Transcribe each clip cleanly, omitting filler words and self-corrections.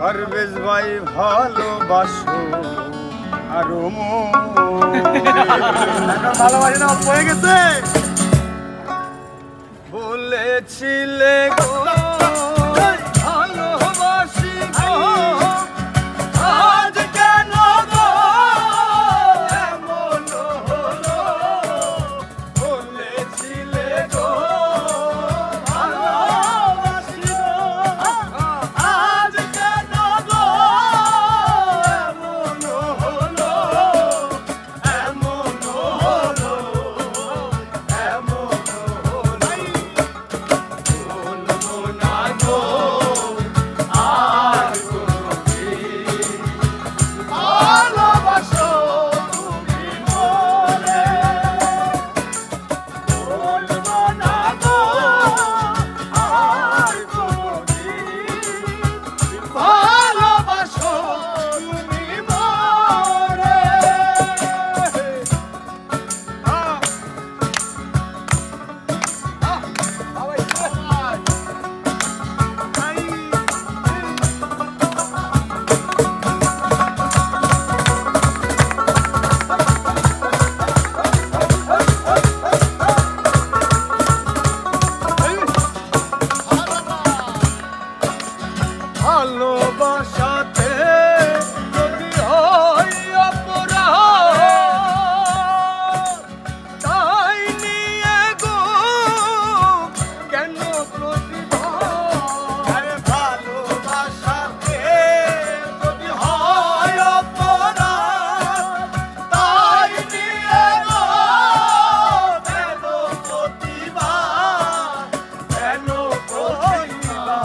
পারভেজ ভাই ভালোবাসো আরো ভালোবাসি না অল্প হয়ে গেছে। বলেছিলে গো ভালোবাসি গো, আজ কেন গো এমন হলো? বলেছিলে গো ভালোবাসি গো, আজ কেন গো এমন হলো? এমন হলো, এমন হলো। বলবো না গো আর কোনদিন, ভালোবাসো তুমি মোরে। বলবো না গো আর কোনদিন, ভালোবাসো তুমি মোরে। ভালোবাসাতে যদি হয় অপরাধ, তাই নিয়ে গো কেন প্রতিবাদ? আরে ভালোবাসাতে যদি হয় অপরাধ, তাই নিয়ে গো কেন প্রতিবাদ? কেন প্রতিবাদ?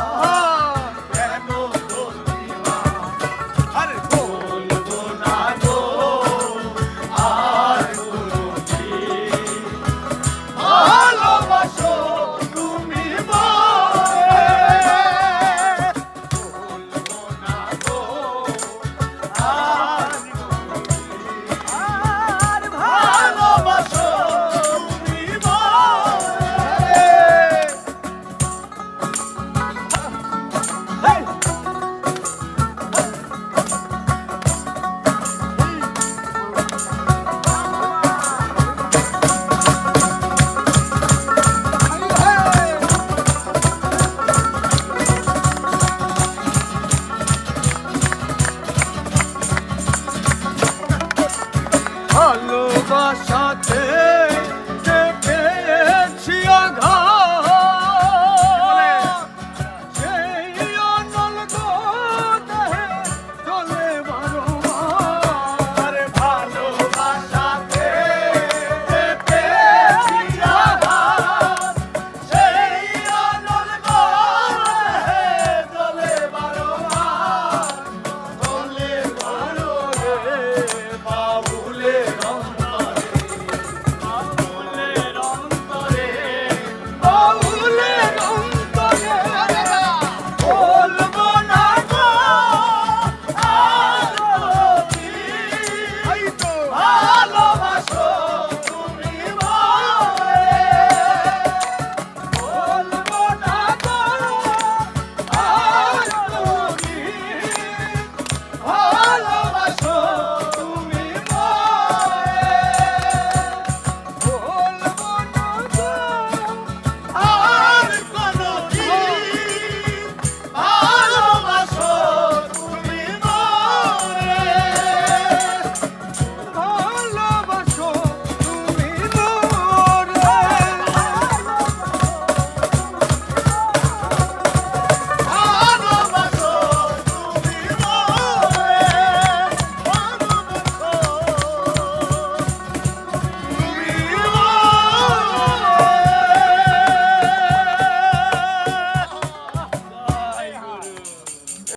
কেন প্রতিবাদ? আরে বলবো না গো আর কোনদিন, ভালোবাসো তুমি মোরে। বলবো না গো আর কোনদিন, ভালোবাসো তুমি মোরে। ভালোবাসা